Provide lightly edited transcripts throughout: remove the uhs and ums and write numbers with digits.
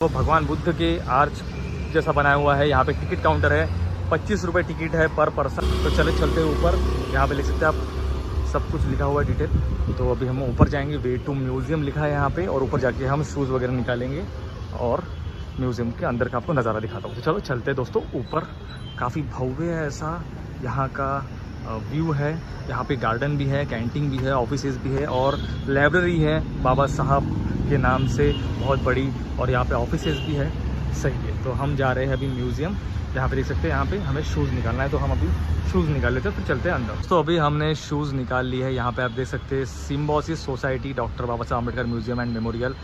वो भगवान बुद्ध के आर्च जैसा बनाया हुआ है। यहाँ पे टिकट काउंटर है, 25 रुपये टिकट है पर पर्सन। तो चले चलते ऊपर, यहाँ पे लिख सकते हैं आप, सब कुछ लिखा हुआ है डिटेल। तो अभी हम ऊपर जाएंगे, वे टू म्यूज़ियम लिखा है यहाँ पे, और ऊपर जाके हम शूज़ वगैरह निकालेंगे और म्यूज़ियम के अंदर का आपको नज़ारा दिखाता हूँ। तो चलो चलते दोस्तों ऊपर। काफ़ी भव्य है ऐसा यहाँ का व्यू है। यहाँ पे गार्डन भी है, कैंटीन भी है, ऑफिसेज भी है और लाइब्रेरी है बाबा साहब के नाम से बहुत बड़ी, और यहाँ पे ऑफिसेज भी है। सही है, तो हम जा रहे हैं अभी म्यूज़ियम। यहाँ पे देख सकते हैं, यहाँ पे हमें शूज़ निकालना है, तो हम अभी शूज़ निकाल लेते हैं, फिर चलते हैं अंदर। तो अभी हमने शूज़ निकाल ली है। यहाँ पे आप देख सकते हैं Symbiosis society doctor Baba Saheb Ambedkar museum and memorial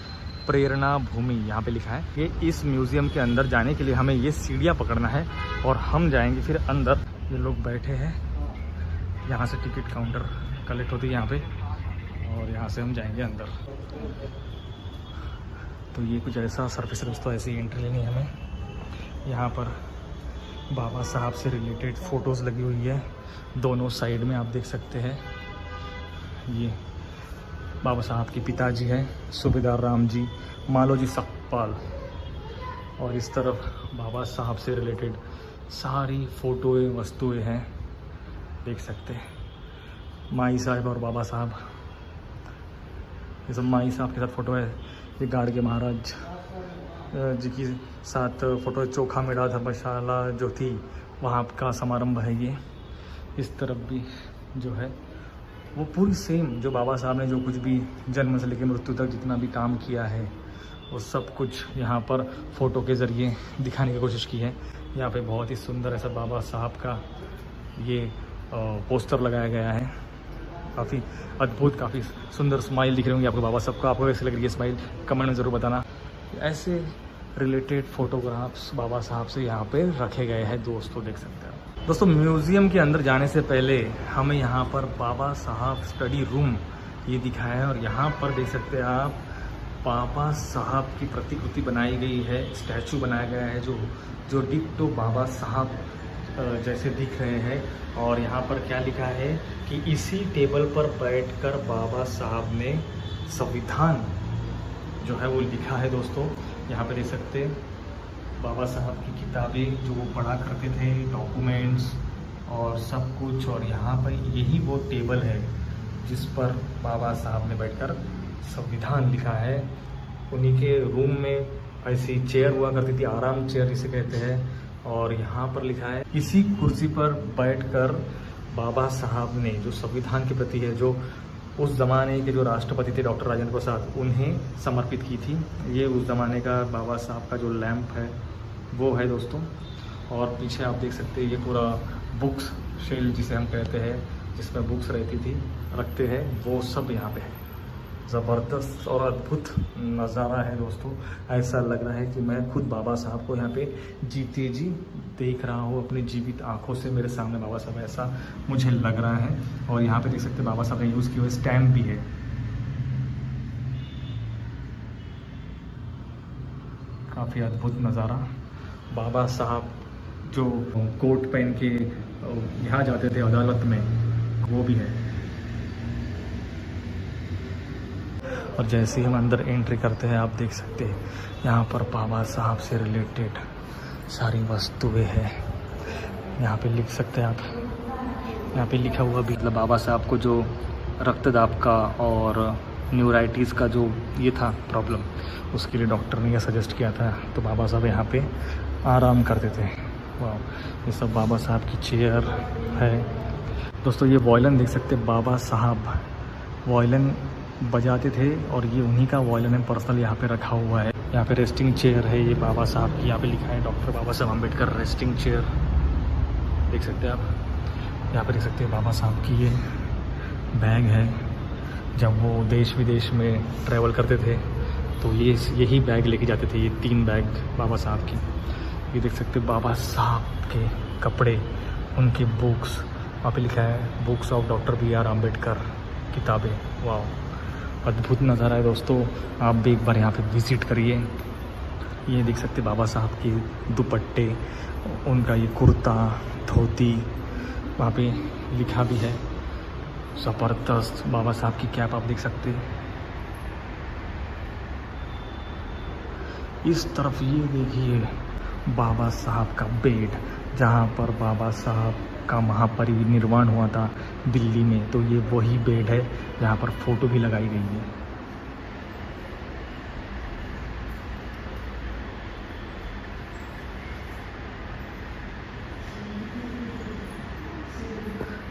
प्रेरणा भूमि यहाँ पे लिखा है। ये इस म्यूज़ियम के अंदर जाने के लिए हमें ये सीढ़ियाँ पकड़ना है और हम जाएंगे फिर अंदर। ये लोग बैठे हैं, यहाँ से टिकट काउंटर कलेक्ट होती है यहाँ पे, और यहाँ से हम जाएंगे अंदर। तो ये कुछ ऐसा सरफेस तो ऐसी एंट्री लेनी है हमें। यहाँ पर बाबा साहब से रिलेटेड फ़ोटोज़ लगी हुई है दोनों साइड में, आप देख सकते हैं। ये बाबा साहब के पिताजी हैं सूबेदार राम जी मालोजी सकपाल, और इस तरफ बाबा साहब से रिलेटेड सारी फ़ोटोएँ वस्तुएं हैं, देख सकते हैं। माई साहब और बाबा साहब, ये सब माई साहब के साथ फ़ोटो है। ये गाड़ के महाराज जी की साथ फ़ोटो है। चोखा मेड़ा धर्मशाला जो थी वहाँ का समारंभ है ये। इस तरफ भी जो है वो पूरी सेम, जो बाबा साहब ने जो कुछ भी जन्म से लेकर मृत्यु तक जितना भी काम किया है वो सब कुछ यहाँ पर फ़ोटो के ज़रिए दिखाने की कोशिश की है। यहाँ पे बहुत ही सुंदर ऐसा बाबा साहब का ये पोस्टर लगाया गया है। काफ़ी अद्भुत, काफ़ी सुंदर स्माइल दिख रही होंगी आपको बाबा साहब का। आपको कैसे लग रही है स्माइल, कमेंट में ज़रूर बताना। ऐसे रिलेटेड फ़ोटोग्राफ्स बाबा साहब से यहाँ पे रखे गए हैं दोस्तों, देख सकते हैं। दोस्तों म्यूज़ियम के अंदर जाने से पहले हमें यहाँ पर बाबा साहब स्टडी रूम ये दिखाया है, और यहाँ पर देख सकते हैं आप बाबा साहब की प्रतिकृति बनाई गई है, स्टैचू बनाया गया है जो डिट्टो बाबा साहब जैसे दिख रहे हैं। और यहाँ पर क्या लिखा है कि इसी टेबल पर बैठकर बाबा साहब ने संविधान जो है वो लिखा है दोस्तों। यहाँ पे देख सकते हैं बाबा साहब की किताबें जो वो पढ़ा करते थे, डॉक्यूमेंट्स और सब कुछ। और यहाँ पर यही वो टेबल है जिस पर बाबा साहब ने बैठकर संविधान लिखा है। उन्हीं के रूम में ऐसी चेयर हुआ करती थी, आराम चेयर जिसे कहते हैं। और यहाँ पर लिखा है इसी कुर्सी पर बैठकर बाबा साहब ने जो संविधान के प्रति है, जो उस ज़माने के जो राष्ट्रपति थे डॉक्टर राजेंद्र प्रसाद, उन्हें समर्पित की थी। ये उस ज़माने का बाबा साहब का जो लैंप है वो है दोस्तों। और पीछे आप देख सकते हैं ये पूरा बुक्स शेल जिसे हम कहते हैं, जिसमें बुक्स रहती थी रखते हैं, वो सब यहाँ पे है। ज़बरदस्त और अद्भुत नज़ारा है दोस्तों। ऐसा लग रहा है कि मैं खुद बाबा साहब को यहाँ पे जीते जी देख रहा हूँ अपनी जीवित आंखों से। मेरे सामने बाबा साहब, ऐसा मुझे लग रहा है। और यहाँ पे देख सकते हैं बाबा साहब ने यूज़ किए हुए स्टैम्प भी है। काफ़ी अद्भुत नज़ारा। बाबा साहब जो कोट पहन के यहाँ जाते थे अदालत में, वो भी है। और जैसे ही हम अंदर एंट्री करते हैं आप देख सकते हैं यहाँ पर बाबा साहब से रिलेटेड सारी वस्तुएं हैं। यहाँ पे लिख सकते हैं आप, यहाँ पे लिखा हुआ भी, मतलब बाबा साहब को जो रक्तदाब का और न्यूराइटिस का जो ये था प्रॉब्लम, उसके लिए डॉक्टर ने यह सजेस्ट किया था, तो बाबा साहब यहाँ पे आराम करते थे। वाह, ये सब बाबा साहब की चेयर है दोस्तों। ये वॉयलन देख सकते हैं, बाबा साहब वॉयलन बजाते थे और ये उन्हीं का वॉयलन है पर्सनल यहाँ पे रखा हुआ है। यहाँ पे रेस्टिंग चेयर है ये बाबा साहब की, यहाँ पे लिखा है डॉक्टर बाबा साहब अम्बेडकर रेस्टिंग चेयर, देख सकते हैं आप। यहाँ पे देख सकते हैं बाबा साहब की ये बैग है, जब वो देश विदेश में ट्रैवल करते थे तो यही बैग लेके जाते थे, ये 3 बैग बाबा साहब की। ये देख सकते हैं बाबा साहब के कपड़े, उनके बुक्स, वहाँ पे लिखा है books of doctor BR Ambedkar किताबें। वाह, अद्भुत नज़ारा है दोस्तों। आप भी एक बार यहाँ पे विज़िट करिए। ये देख सकते बाबा साहब के दुपट्टे, उनका ये कुर्ता धोती, वहाँ पे लिखा भी है। ज़बरदस्त बाबा साहब की कैप आप देख सकते हैं। इस तरफ ये देखिए बाबा साहब का बेड, जहाँ पर बाबा साहब का महापरिनिर्वाण हुआ था दिल्ली में। तो ये वही बेड है जहाँ पर फ़ोटो भी लगाई गई है।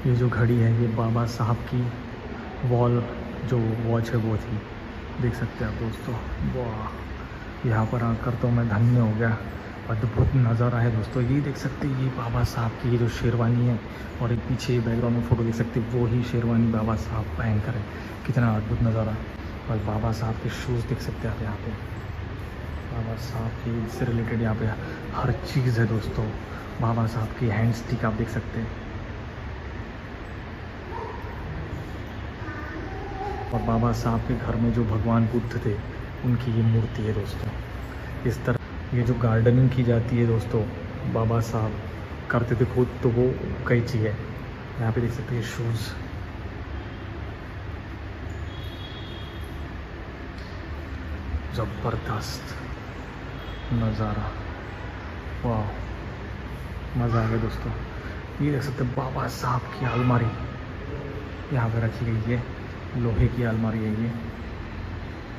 ये जो घड़ी है ये बाबा साहब की वॉल जो वॉच है वो थी, देख सकते हैं आप दोस्तों। वाह, यहाँ पर आकर तो मैं धन्य हो गया, अद्भुत नज़ारा है दोस्तों। ये देख सकते हैं ये बाबा साहब की ये जो शेरवानी है, और एक पीछे बैकग्राउंड में फ़ोटो देख सकते हैं, वो ही शेरवानी बाबा साहब पहन कर है। कितना अद्भुत नज़ारा। और बाबा साहब के शूज़ देख सकते हैं आप यहाँ पे, बाबा साहब की से रिलेटेड यहाँ पे हर चीज़ है दोस्तों। बाबा साहब की हैंड स्टिक आप देख सकते हैं, और बाबा साहब के घर में जो भगवान बुद्ध थे उनकी ये मूर्ति है दोस्तों। इस तरह ये जो गार्डनिंग की जाती है दोस्तों, बाबा साहब करते थे खुद, तो वो कैंची है। यहाँ पे देख सकते हैं शूज़, ज़बरदस्त नज़ारा, वाह, मज़ा आ गया दोस्तों। ये देख सकते हैं बाबा साहब की अलमारी यहाँ पे रखी गई है, लोहे की अलमारी है ये,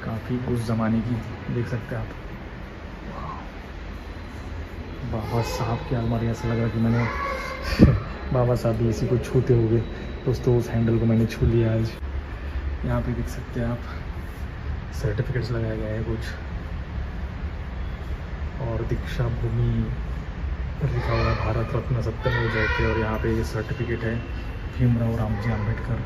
काफ़ी उस ज़माने की, देख सकते हैं आप। बाबा साहब की अलमारी, ऐसा लग रहा कि मैंने बाबा साहब भी इसी को छूते हुए दोस्तों, उस हैंडल को मैंने छू लिया आज। यहाँ पे देख सकते हैं आप सर्टिफिकेट्स लगाए गए हैं कुछ, और दीक्षा भूमि लिखा हुआ है, भारत रत्न सत्यमेव जयते। और यहाँ पे ये सर्टिफिकेट है भीमराव रामजी आम्बेडकर।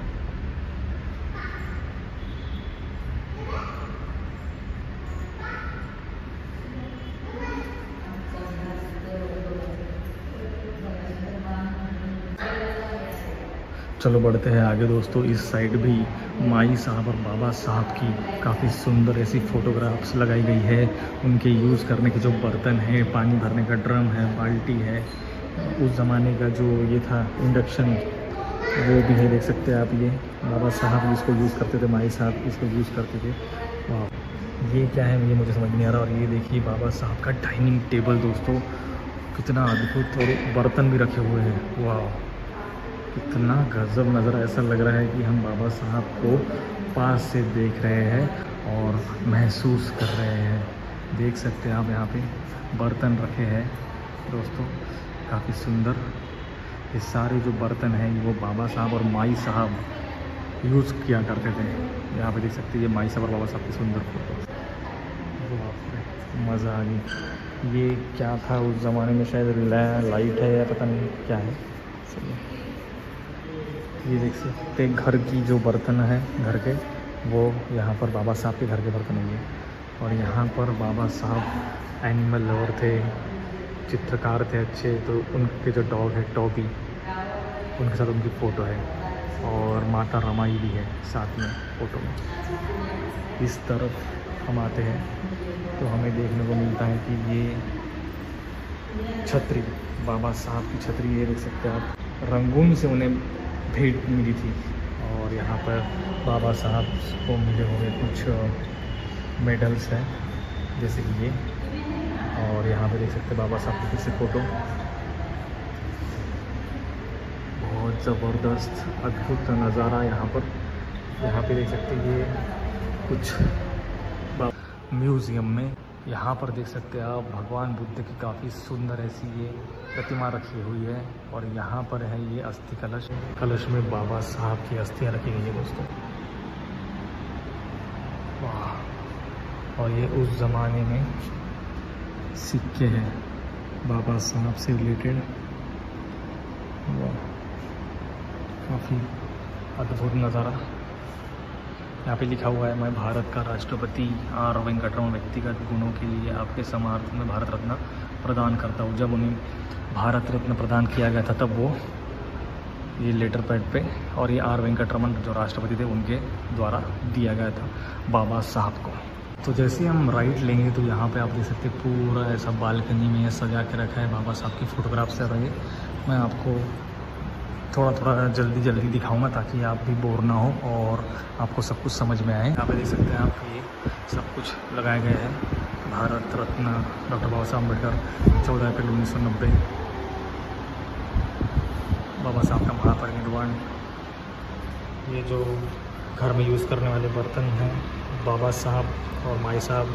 चलो बढ़ते हैं आगे दोस्तों। इस साइड भी माई साहब और बाबा साहब की काफ़ी सुंदर ऐसी फ़ोटोग्राफ्स लगाई गई है। उनके यूज़ करने के जो बर्तन हैं, पानी भरने का ड्रम है, बाल्टी है, उस ज़माने का जो ये था इंडक्शन, वो भी है, देख सकते हैं आप। ये बाबा साहब इसको यूज़ करते थे, माई साहब इसको यूज़ करते थे। वाह, ये क्या है ये मुझे समझ नहीं आ रहा। और ये देखिए बाबा साहब का डाइनिंग टेबल दोस्तों, कितना अद्भुत, और बर्तन भी रखे हुए हैं। वाह, कितना गजब नज़र, ऐसा लग रहा है कि हम बाबा साहब को पास से देख रहे हैं और महसूस कर रहे हैं। देख सकते हैं आप यहाँ पे बर्तन रखे हैं दोस्तों, काफ़ी सुंदर। ये सारे जो बर्तन हैं वो बाबा साहब और माई साहब यूज़ किया करते थे। यहाँ पे देख सकते हैं ये माई साहब और बाबा साहब की सुंदर फोटो। मज़ा आ गई। ये क्या था उस ज़माने में, शायद लाइट है या पता नहीं क्या है। ये देख सकते घर की जो बर्तन है घर के, वो यहाँ पर बाबा साहब के घर के बर्तन हुए। और यहाँ पर बाबा साहब एनिमल लवर थे, चित्रकार थे अच्छे, तो उनके जो डॉग है टॉबी, उनके साथ उनकी फ़ोटो है। और माता रमाई भी है साथ में फ़ोटो में। इस तरफ हम आते हैं तो हमें देखने को मिलता है कि ये छतरी, बाबा साहब की छतरी, ये देख सकते हैं आप, रंगून से उन्हें भेंट मिली थी। और यहाँ पर बाबा साहब को मिले हुए कुछ मेडल्स हैं, जैसे कि ये। और यहाँ पे देख सकते हैं बाबा साहब की फिर से फ़ोटो, बहुत ज़बरदस्त अद्भुत नज़ारा यहाँ पर। यहाँ पे देख सकते हैं ये कुछ म्यूज़ियम में, यहाँ पर देख सकते हैं आप भगवान बुद्ध की काफ़ी सुंदर ऐसी ये प्रतिमा रखी हुई है। और यहाँ पर है ये अस्थि कलश, कलश में बाबा साहब की अस्थियाँ रखी गई है दोस्तों। वाह, और ये उस ज़माने में सिक्के हैं बाबा साहब से रिलेटेड। वाह, काफ़ी अद्भुत नज़ारा। यहाँ पे लिखा हुआ है, मैं भारत का राष्ट्रपति आर वेंकटरमण व्यक्तिगत गुणों के लिए आपके समारोह में भारत रत्न प्रदान करता हूँ। जब उन्हें भारत रत्न प्रदान किया गया था तब वो ये लेटर पैड पे, और ये आर वेंकटरमण जो राष्ट्रपति थे उनके द्वारा दिया गया था बाबा साहब को। तो जैसे हम राइट लेंगे तो यहाँ पे आप देख सकते हैं पूरा ऐसा बालकनी में सजा के रखा है बाबा साहब की फ़ोटोग्राफ से। रहे मैं आपको थोड़ा जल्दी दिखाऊंगा ताकि आप भी बोर ना हो और आपको सब कुछ समझ में आए। यहाँ पे देख सकते हैं आप ये सब कुछ लगाए गए हैं भारत रत्न डॉक्टर बाबा साहब अम्बेडकर 14 अप्रैल 1990। बाबा साहब का महापरिनिर्वाण। ये जो घर में यूज़ करने वाले बर्तन हैं बाबा साहब और माई साहब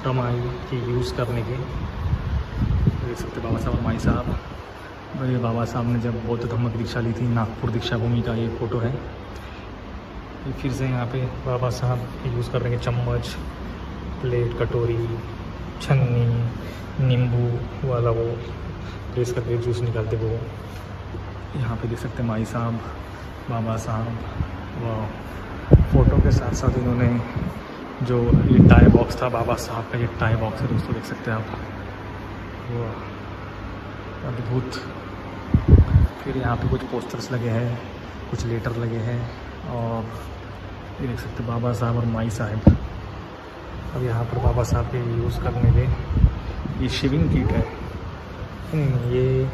रमाई के यूज़ करने के, देख सकते बाबा साहब और माई साहब। और ये बाबा साहब ने जब बौद्ध धर्म की दीक्षा ली थी, नागपुर दीक्षा भूमि का ये फ़ोटो है। ये फिर से यहाँ पे बाबा साहब के यूज़ करने के चम्मच, प्लेट, कटोरी, छन्नी, नींबू वाला वो प्रेस करके जूस निकालते वो। यहाँ पे देख सकते माई साहब, बाबा साहब। वाह, फ़ोटो के साथ साथ इन्होंने जो ये टाई बॉक्स था बाबा साहब का, ये टाई बॉक्स है दोस्तों, देख सकते हैं आप। वाह, अद्भुत। फिर यहाँ पे कुछ पोस्टर्स लगे हैं, कुछ लेटर लगे हैं, और ये देख सकते बाबा साहब और माई साहब। अब यहाँ पर बाबा साहब के यूज़ करने के ये शेविंग किट है। ये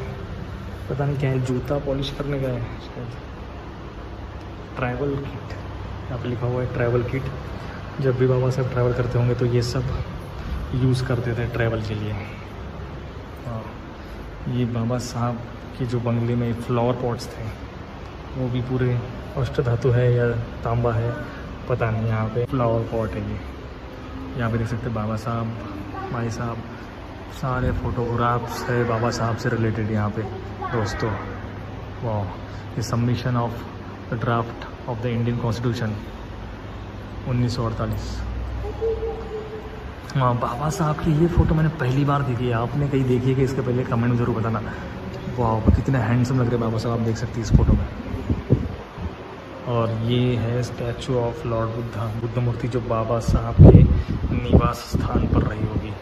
पता नहीं क्या है, जूता पॉलिश करने का है शायद। ट्रैवल किट, यहाँ पे लिखा हुआ है ट्रैवल किट। जब भी बाबा साहब ट्रैवल करते होंगे तो ये सब यूज़ करते थे ट्रैवल के लिए। ये बाबा साहब के जो बंगले में फ्लावर पॉट्स थे वो भी पूरे अष्ट धातु है या तांबा है पता नहीं। यहाँ पे फ्लावर पॉट है ये। यहाँ पे देख सकते बाबा साहब, माई साहब, सारे फोटोग्राफ्स है बाबा साहब से रिलेटेड यहाँ पे दोस्तों। वाह, ये submission of the draft of the Indian constitution 1948। हाँ, बाबा साहब की ये फ़ोटो मैंने पहली बार देखी है। आपने कहीं देखी है कि इसके पहले कमेंट में ज़रूर बताना। वाह, कितने हैंडसम लग रहे बाबा साहब, आप देख सकते हैं इस फोटो में। और ये है statue of lord Buddha, Buddha मूर्ति जो बाबा साहब के निवास स्थान पर रही होगी।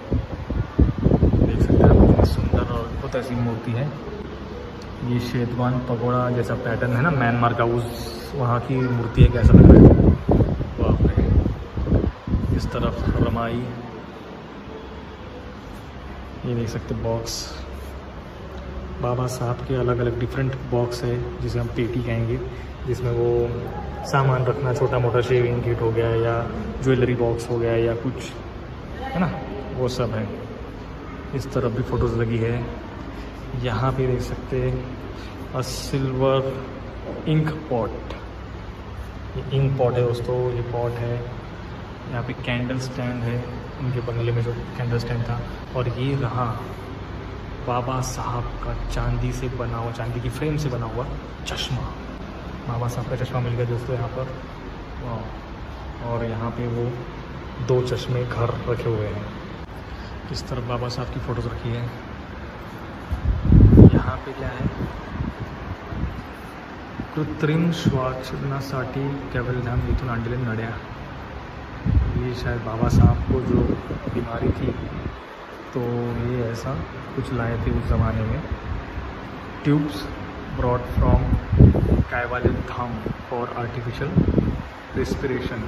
देख सकते हैं कितनी सुंदर और बहुत ऐसी मूर्ति है। ये शेतवान पगोड़ा जैसा पैटर्न है ना म्यांमार का, उस वहाँ की मूर्ति है, कैसा लग रहा है। वाह, इस तरफ रमाई, ये देख सकते बॉक्स बाबा साहब के अलग अलग डिफरेंट बॉक्स है जिसे हम पेटी कहेंगे, जिसमें वो सामान रखना, छोटा मोटा शेविंग किट हो गया या ज्वेलरी बॉक्स हो गया या कुछ है ना, वो सब है। इस तरफ भी फ़ोटोज़ लगी है। यहाँ पे देख सकते हैं सिल्वर इंक पॉट, ये इंक पॉट है दोस्तों, ये पॉट है। यहाँ पे कैंडल स्टैंड है, उनके बंगले में जो कैंडल स्टैंड था। और ये रहा बाबा साहब का चांदी से बना हुआ, चांदी की फ्रेम से बना हुआ चश्मा। बाबा साहब का चश्मा मिल गया दोस्तों यहाँ पर। वाह, और यहाँ पे वो 2 चश्मे घर रखे हुए हैं। इस तरफ बाबा साहब की फ़ोटोज़ रखी है। यहाँ पे क्या है, कृत्रिम श्वासनासाठी केवलधाम इथून आणलेले नड्या। ये शायद बाबा साहब को जो बीमारी थी तो ये ऐसा कुछ लाए थे उस ज़माने में। Tubes brought from Kaivalyadham for artificial respiration,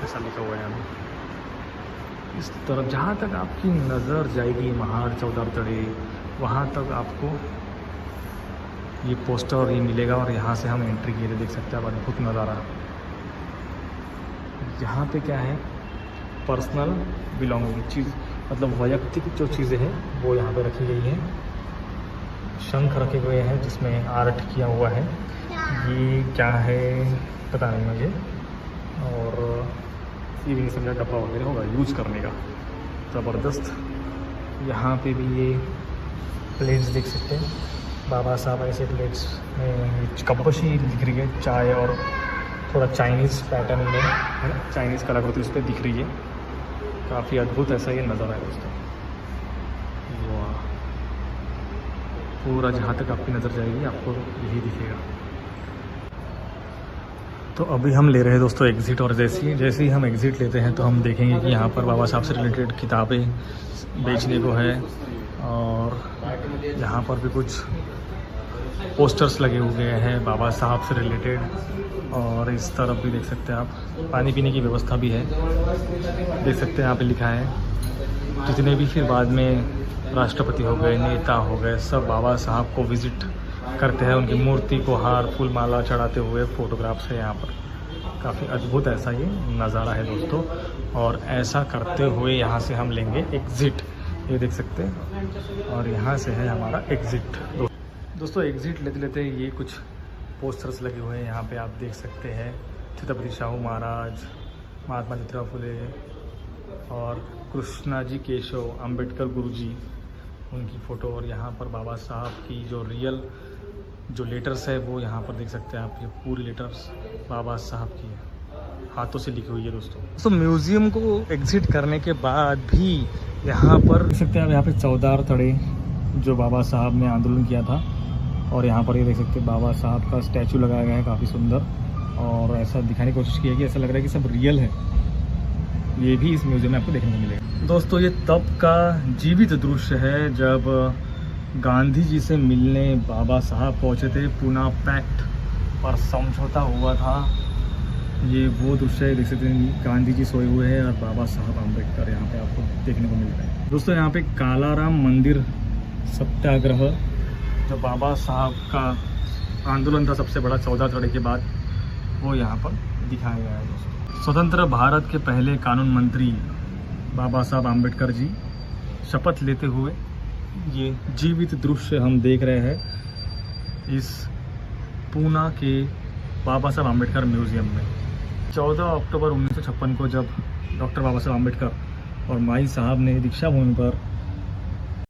ऐसा लिखा हुआ है यहाँ। इस तरफ जहाँ तक आपकी नज़र जाएगी महाड़ चौदार तड़े, वहाँ तक आपको ये पोस्टर ये मिलेगा। और यहाँ से हम एंट्री किए थे, देख सकते हैं आप, अद्भुत नज़ारा। यहाँ पे क्या है, पर्सनल बिलोंगिंग चीज़, मतलब वैयक्तिक जो चीज़ें हैं वो यहाँ पे रखी गई हैं। शंख रखे हुए हैं जिसमें आर्ट किया हुआ है, ये क्या है पता नहीं मुझे। और ये भी नहीं समझा, डब्बा वगैरह होगा यूज़ करने का, ज़बरदस्त। यहाँ पे भी ये प्लेट्स देख सकते हैं, बाबा साहब ऐसे प्लेट्स में कपशी दिख रही है, चाय और थोड़ा चाइनीज़ पैटर्न में है ना, चाइनीज़ कलाकृति उस पर दिख रही है। काफ़ी अद्भुत ऐसा ये नज़र है दोस्तों। वाह, पूरा जहाँ तक आपकी नज़र जाएगी आपको यही दिखेगा। तो अभी हम ले रहे हैं दोस्तों एग्ज़िट, और जैसे ही हम एग्ज़िट लेते हैं तो हम देखेंगे कि यहाँ पर बाबा साहब से रिलेटेड किताबें बेचने को है। और यहाँ पर भी कुछ पोस्टर्स लगे हुए हैं बाबा साहब से रिलेटेड। और इस तरफ भी देख सकते हैं आप, पानी पीने की व्यवस्था भी है, देख सकते हैं यहाँ पे लिखा है। जितने भी फिर बाद में राष्ट्रपति हो गए, नेता हो गए, सब बाबा साहब को विज़िट करते हैं, उनकी मूर्ति को हार फूल माला चढ़ाते हुए फ़ोटोग्राफ्स है यहाँ पर। काफ़ी अद्भुत ऐसा ये नज़ारा है दोस्तों। और ऐसा करते हुए यहाँ से हम लेंगे एग्ज़िट, ये देख सकते हैं। और यहाँ से है हमारा एग्ज़िट। दोस्तों एग्ज़िट लेते लेते ये कुछ पोस्टर्स लगे हुए हैं यहाँ पे, आप देख सकते हैं। छत्रपति शाहू महाराज, महात्मा ज्योतिराव फुले और कृष्णा जी केशव, अंबेडकर गुरुजी, उनकी फ़ोटो। और यहाँ पर बाबा साहब की जो रियल जो लेटर्स है वो यहाँ पर देख सकते हैं आप। ये पूरी लेटर्स बाबा साहब की हाथों से लिखी हुई है दोस्तों। तो म्यूज़ियम को एग्ज़िट करने के बाद भी यहाँ पर देख सकते हैं आप, यहाँ पे 14 तड़े जो बाबा साहब ने आंदोलन किया था। और यहाँ पर ये देख सकते हैं बाबा साहब का स्टैचू लगाया गया है, काफ़ी सुंदर। और ऐसा दिखाने की कोशिश की है कि ऐसा लग रहा है कि सब रियल है। ये भी इस म्यूज़ियम में आपको देखने को मिलेगा दोस्तों। ये तब का जीवित दृश्य है जब गांधी जी से मिलने बाबा साहब पहुँचे थे। पूना पैक्ट पर समझौता हुआ था। ये वो दृश्य है, देख सकते हैं गांधी जी सोए हुए हैं और बाबा साहब अम्बेडकर यहाँ पे आपको देखने को मिल रहा है दोस्तों। यहाँ पे कालाराम मंदिर सत्याग्रह, जो बाबा साहब का आंदोलन था सबसे बड़ा 14 तड़े के बाद, वो यहाँ पर दिखाया गया है दोस्तों। स्वतंत्र भारत के पहले कानून मंत्री बाबा साहब अम्बेडकर जी शपथ लेते हुए ये जीवित दृश्य हम देख रहे हैं इस पूना के बाबा साहब अम्बेडकर म्यूज़ियम में। 14 अक्टूबर 1956 को जब डॉक्टर बाबा साहब अम्बेडकर और माई साहब ने दीक्षा भूमि पर